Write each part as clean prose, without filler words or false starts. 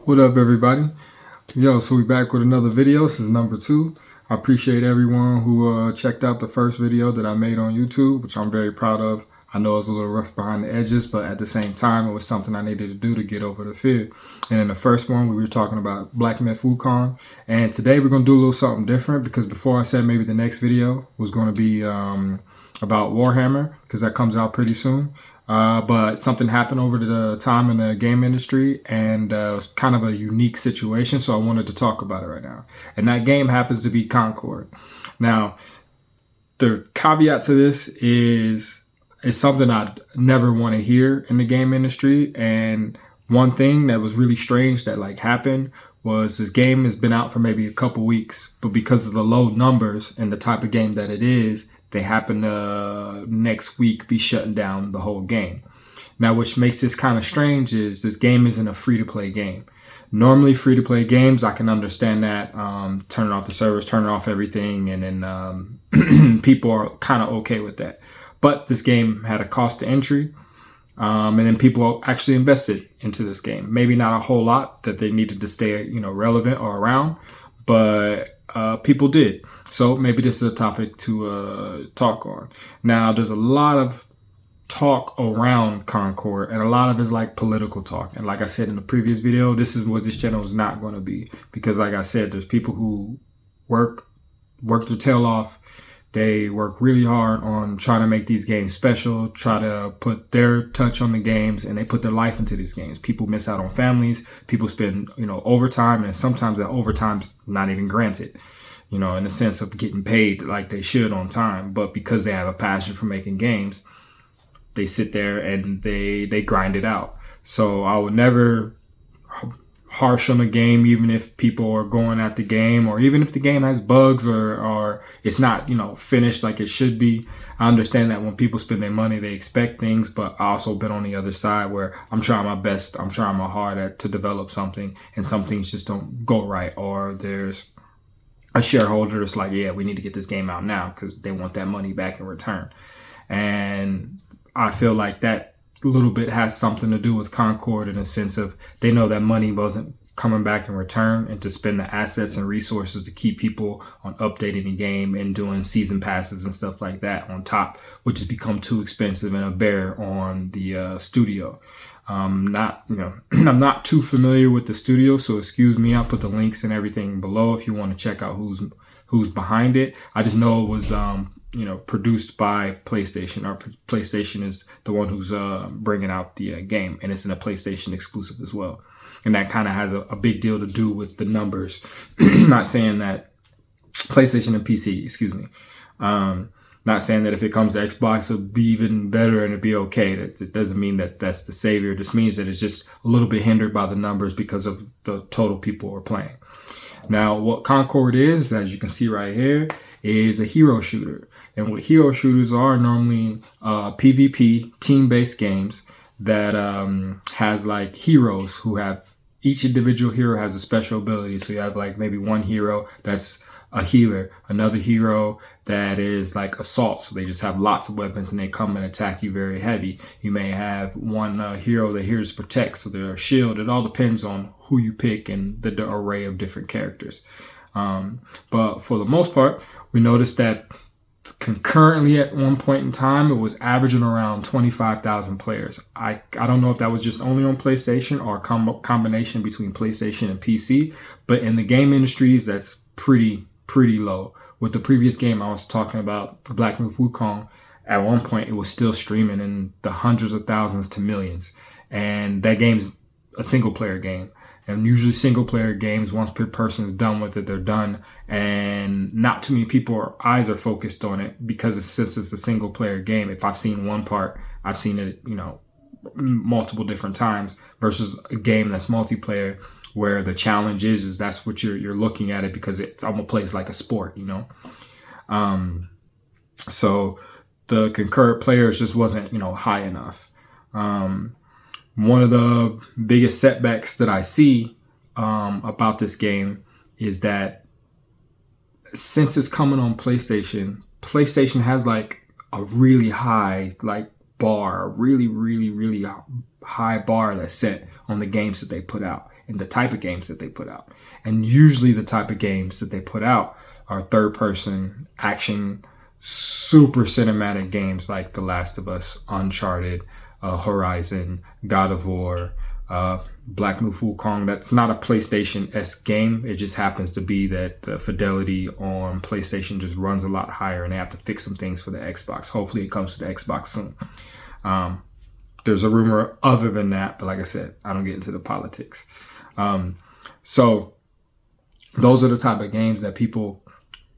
What up, everybody? Yo, so we back with another video. This is number 2. I appreciate everyone who checked out the first video that I made on YouTube, which I'm very proud of. I know it was a little rough behind the edges, but at the same time, it was something I needed to do to get over the fear. And in the first one, we were talking about Black Myth Wukong. And today we're going to do a little something different, because before I said maybe the next video was going to be about Warhammer, because that comes out pretty soon. But something happened over the time in the game industry, and it was kind of a unique situation, so I wanted to talk about it right now. And that game happens to be Concord. Now, the caveat to this is it's something I'd never want to hear in the game industry. And one thing that was really strange that happened was this game has been out for maybe a couple weeks, but because of the low numbers and the type of game that it is, they happen to next week be shutting down the whole game. Now, which makes this kind of strange is this game isn't a free-to-play game. Normally, free-to-play games, I can understand that, turning off the servers, turning off everything, and then people are kind of okay with that. But this game had a cost to entry, and then people actually invested into this game. Maybe not a whole lot that they needed to stay, relevant or around, but people did. So maybe this is a topic to talk on. Now, there's a lot of talk around Concord, and a lot of it's political talk. And like I said in the previous video, this is what this channel is not going to be, because like I said, there's people who work their tail off. They work really hard on trying to make these games special, try to put their touch on the games, and they put their life into these games. People miss out on families. People spend, overtime, and sometimes that overtime's not even granted, in the sense of getting paid like they should on time. But because they have a passion for making games, they sit there and they grind it out. So I would never harsh on a game, even if people are going at the game, or even if the game has bugs or it's not, finished like it should be. I understand that when people spend their money, they expect things, but I also been on the other side where I'm trying my best. I'm trying my hard to develop something, and some things just don't go right, or there's a shareholder that's like, yeah, we need to get this game out now because they want that money back in return. And I feel like that a little bit has something to do with Concord, in a sense of they know that money wasn't coming back in return, and to spend the assets and resources to keep people on updating the game and doing season passes and stuff like that on top, which has become too expensive and a bear on the studio. I'm not too familiar with the studio, so excuse me. I'll put the links and everything below if you want to check out who's behind it. I just know it was produced by PlayStation, or PlayStation is the one who's bringing out the game, and it's in a PlayStation exclusive as well. And that kind of has a big deal to do with the numbers. Not saying that PlayStation and PC, excuse me. Not saying that if it comes to Xbox, it'll be even better and it'll be okay. It doesn't mean that that's the savior. It just means that it's just a little bit hindered by the numbers because of the total people who are playing. Now, what Concord is, as you can see right here, is a hero shooter. And what hero shooters are normally PvP, team-based games that has heroes who have, each individual hero has a special ability. So you have maybe one hero that's a healer, another hero that is assault, so they just have lots of weapons and they come and attack you very heavy. You may have one hero that here is protect, so they're a shield. It all depends on who you pick and the array of different characters. But for the most part, we noticed that concurrently at one point in time, it was averaging around 25,000 players. I don't know if that was just only on PlayStation or a combination between PlayStation and PC, but in the game industries, that's pretty low. With the previous game I was talking about, Black Myth Wukong, at one point it was still streaming in the hundreds of thousands to millions. And that game's a single player game. And usually single player games, once per person is done with it, they're done. And not too many people eyes are focused on it, because since it's a single player game, if I've seen one part, I've seen it, multiple different times, versus a game that's multiplayer, where the challenge is that's what you're looking at it, because it's almost plays like a sport, So the concurrent players just wasn't, high enough. One of the biggest setbacks that I see about this game is that since it's coming on PlayStation has a really high bar, a really, really, really high bar that's set on the games that they put out and the type of games that they put out. And usually the type of games that they put out are third-person action, super cinematic games like The Last of Us, Uncharted, Horizon, God of War, Black Myth Wukong. That's not a PlayStation-esque game. It just happens to be that the fidelity on PlayStation just runs a lot higher, and they have to fix some things for the Xbox. Hopefully it comes to the Xbox soon. There's a rumor other than that, but like I said, I don't get into the politics. So those are the type of games that people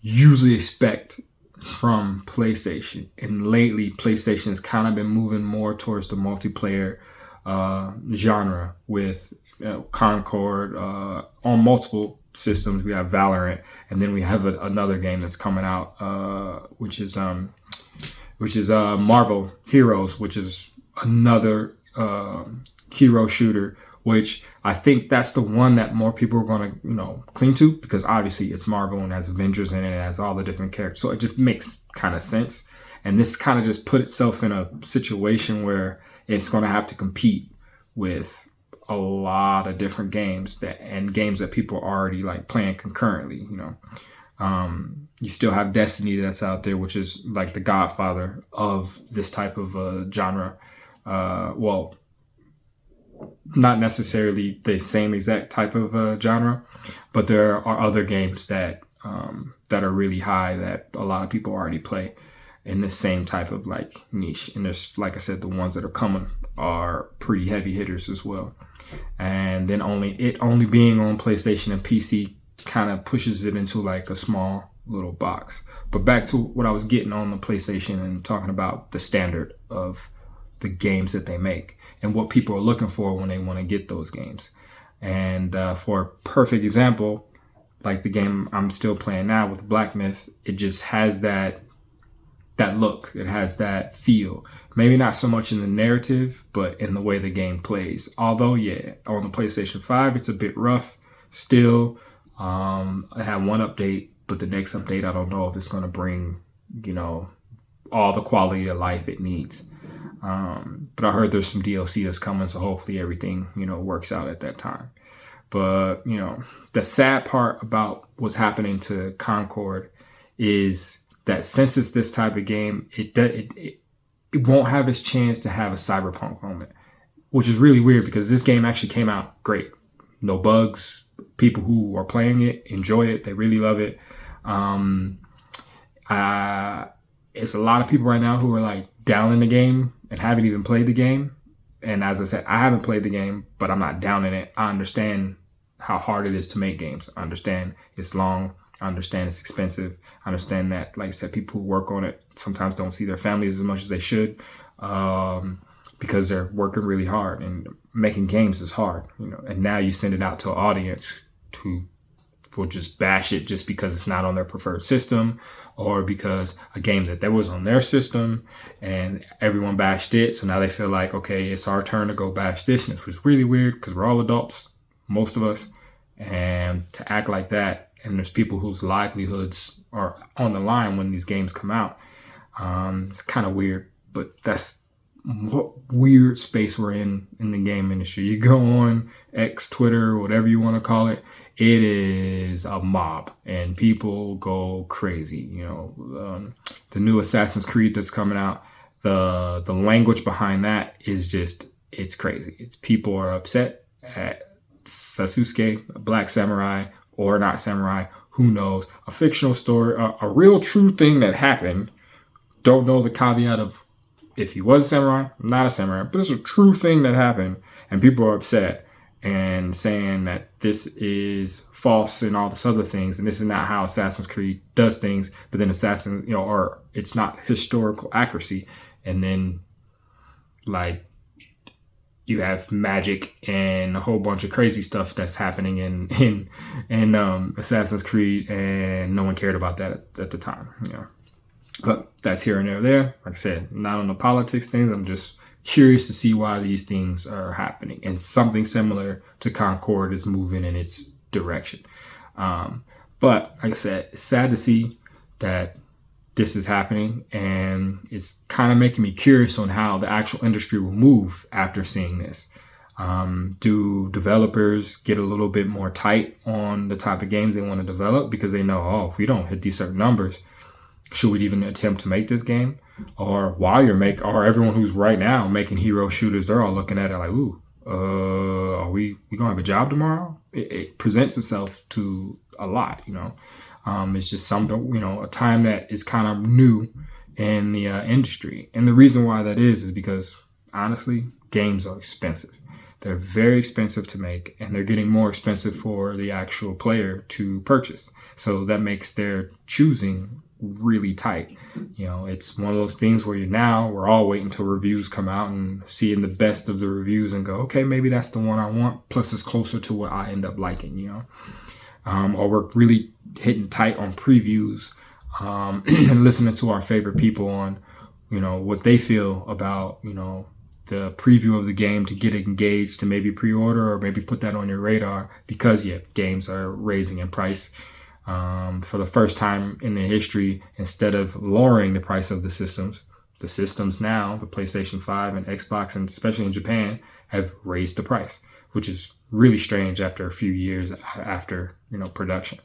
usually expect from PlayStation. And lately, PlayStation has kind of been moving more towards the multiplayer genre with Concord on multiple systems. We have Valorant, and then we have another game that's coming out, which is Marvel Heroes, which is another hero shooter, which I think that's the one that more people are going to, cling to, because obviously it's Marvel and has Avengers in it, it has all the different characters. So it just makes kind of sense. And this kind of just put itself in a situation where it's going to have to compete with a lot of different games and games that people are already like playing concurrently. You still have Destiny that's out there, which is like the godfather of this type of genre. Well, not necessarily the same exact type of genre, but there are other games that are really high that a lot of people already play in the same type of like niche. And there's, like I said, the ones that are coming are pretty heavy hitters as well. And then only being on PlayStation and PC kind of pushes it into like a small little box. But back to what I was getting on the PlayStation and talking about the standard of the games that they make and what people are looking for when they want to get those games. And for a perfect example, like the game I'm still playing now with Black Myth, it just has that look. It has that feel. Maybe not so much in the narrative, but in the way the game plays. Although, yeah, on the PlayStation 5, it's a bit rough still. I had one update, but the next update, I don't know if it's going to bring, all the quality of life it needs. But I heard there's some DLC that's coming, so hopefully everything, works out at that time. But, the sad part about what's happening to Concord is that since it's this type of game, it won't have its chance to have a cyberpunk moment, which is really weird because this game actually came out great. No bugs. People who are playing it enjoy it. They really love it. It's a lot of people right now who are like down in the game and haven't even played the game. And as I said, I haven't played the game, but I'm not down in it. I understand how hard it is to make games. I understand it's long. I understand it's expensive. I understand that, like I said, people who work on it sometimes don't see their families as much as they should because they're working really hard, and making games is hard, and now you send it out to an audience who will just bash it just because it's not on their preferred system, or because a game that was on their system and everyone bashed it. So now they feel like, okay, it's our turn to go bash this. And it was really weird because we're all adults, most of us. And to act like that, and there's people whose livelihoods are on the line when these games come out. It's kind of weird, but that's what weird space we're in the game industry. You go on X, Twitter, whatever you want to call it, it is a mob and people go crazy. The new Assassin's Creed that's coming out, the language behind that is just, it's crazy. It's people are upset at Sasuke, a black samurai, or not samurai, who knows, a fictional story, a real true thing that happened. Don't know the caveat of if he was a samurai, not a samurai, but it's a true thing that happened, and people are upset and saying that this is false and all this other things, and this is not how Assassin's Creed does things. But then or it's not historical accuracy, and then like you have magic and a whole bunch of crazy stuff that's happening in Assassin's Creed, and no one cared about that at the time, But that's here and there. Like I said, not on the politics things. I'm just curious to see why these things are happening, and something similar to Concord is moving in its direction. But like I said, it's sad to see that this is happening, and it's kind of making me curious on how the actual industry will move after seeing this. Do developers get a little bit more tight on the type of games they want to develop because they know, oh, if we don't hit these certain numbers, should we even attempt to make this game? Or or everyone who's right now making hero shooters, they're all looking at it like, ooh, are we gonna have a job tomorrow? It presents itself to a lot, It's just something, a time that is kind of new in the industry. And the reason why that is because honestly, games are expensive. They're very expensive to make, and they're getting more expensive for the actual player to purchase. So that makes their choosing really tight. It's one of those things where we're all waiting until reviews come out and seeing the best of the reviews and go, okay, maybe that's the one I want. Plus it's closer to what I end up liking, or we're really hitting tight on previews, and listening to our favorite people on, what they feel about, the preview of the game to get engaged, to maybe pre-order or maybe put that on your radar because games are raising in price. For the first time in the history, instead of lowering the price of the systems now, the PlayStation 5 and Xbox, and especially in Japan, have raised the price, which is really strange after a few years after, production.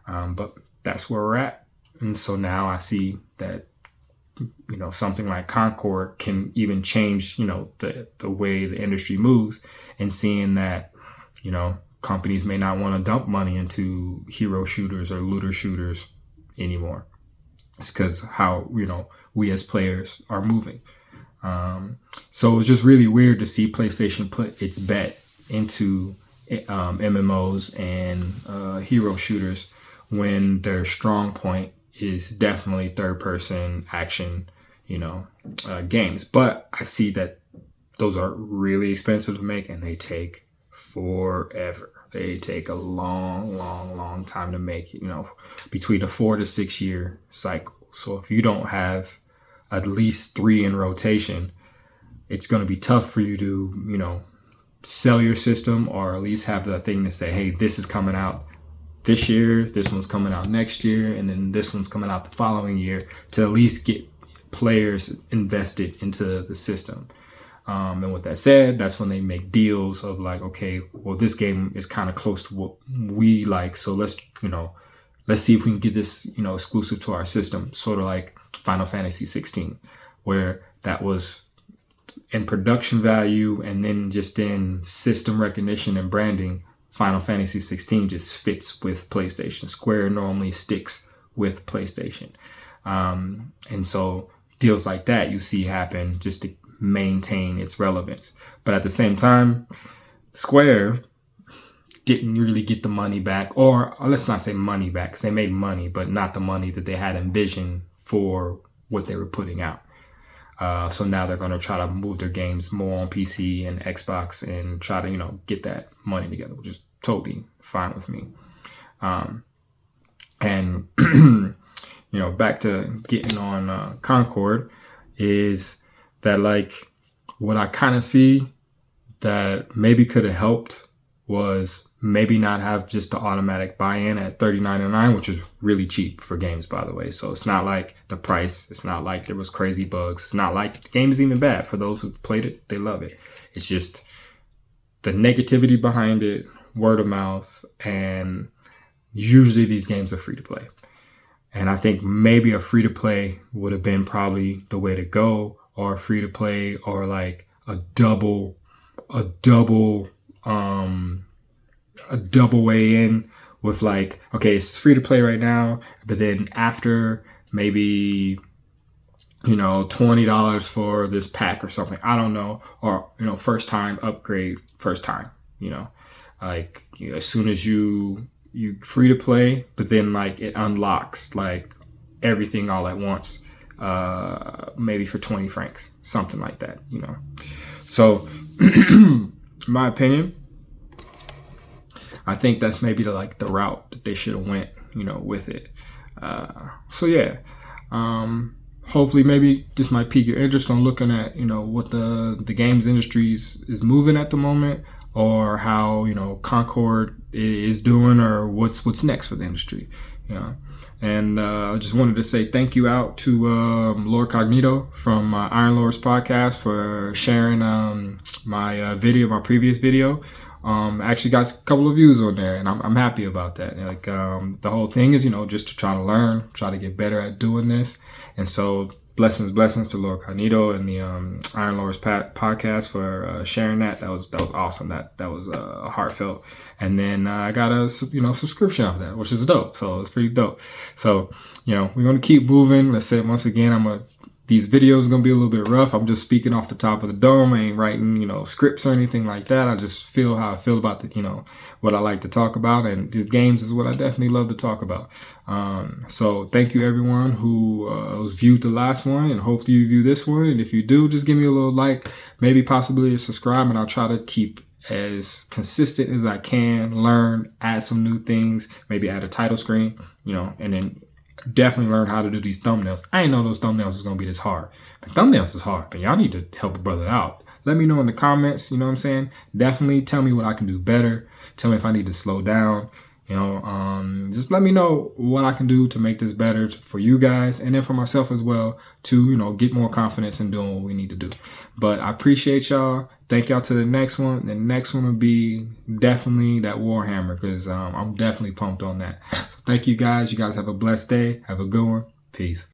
But that's where we're at. And so now I see that, something like Concord can even change, the way the industry moves, and seeing that, companies may not want to dump money into hero shooters or looter shooters anymore. It's because how, we as players are moving. So it's just really weird to see PlayStation put its bet into MMOs and hero shooters when their strong point is definitely third-person action, games. But I see that those are really expensive to make, and they take forever. They take a long time to make, between a 4 to 6 year cycle. So if you don't have at least 3 in rotation, it's going to be tough for you to, sell your system, or at least have the thing to say, hey, this is coming out this year, this one's coming out next year, and then this one's coming out the following year, to at least get players invested into the system. And with that said, that's when they make deals of like, okay, well, this game is kind of close to what we like, so let's see if we can get this, exclusive to our system. Sort of like Final Fantasy 16, where that was in production value, and then just in system recognition and branding, Final Fantasy 16 just fits with PlayStation. Square normally sticks with PlayStation. And so deals like that you see happen just to maintain its relevance. But at the same time, Square didn't really get the money back, or let's not say money back, because they made money, but not the money that they had envisioned for what they were putting out. So now they're going to try to move their games more on PC and Xbox and try to, get that money together, which is totally fine with me. And, back to getting on Concord, is that like what I kind of see that maybe could have helped was maybe not have just the automatic buy-in at $30.99, which is really cheap for games, by the way. So it's not like the price. It's not like there was crazy bugs. It's not like the game is even bad. For those who've played it, they love it. It's just the negativity behind it, word of mouth, and usually these games are free to play. And I think maybe a free to play would have been probably the way to go, or free to play, or like a double way in with like, okay, it's free to play right now, but then after maybe, $20 for this pack or something, I don't know, or, first time upgrade, first time, as soon as you free to play, but then like it unlocks like everything all at once, maybe for 20 francs, something like that, So in my opinion, I think that's maybe the route that they should have went, with it. Hopefully maybe this might pique your interest on looking at, what the games industry is moving at the moment, or how, Concord is doing, or what's next for the industry. you know. And I just wanted to say thank you out to Lord Cognito from Iron Lords podcast for sharing my previous video. Actually got a couple of views on there, and I'm happy about that. Like the whole thing is, just to try to learn, try to get better at doing this. And so blessings to Lord Cognito and the Iron Lords podcast for sharing that. That was awesome. That was heartfelt. And then I got a subscription off that, which is dope. So it's pretty dope. So we're gonna keep moving. Let's say once again, these videos are going to be a little bit rough. I'm just speaking off the top of the dome. I ain't writing, scripts or anything like that. I just feel how I feel about what I like to talk about. And these games is what I definitely love to talk about. So thank you everyone who was viewed the last one, and hopefully you view this one. And if you do, just give me a little like, maybe possibly a subscribe, and I'll try to keep as consistent as I can, learn, add some new things, maybe add a title screen, and then definitely learn how to do these thumbnails. I didn't know those thumbnails was going to be this hard. But thumbnails is hard, but y'all need to help a brother out. Let me know in the comments, you know what I'm saying? Definitely tell me what I can do better. Tell me if I need to slow down. Just let me know what I can do to make this better for you guys, and then for myself as well, to, get more confidence in doing what we need to do. But I appreciate y'all. Thank y'all to the next one. The next one will be definitely that Warhammer, because I'm definitely pumped on that. So thank you guys. You guys have a blessed day. Have a good one. Peace.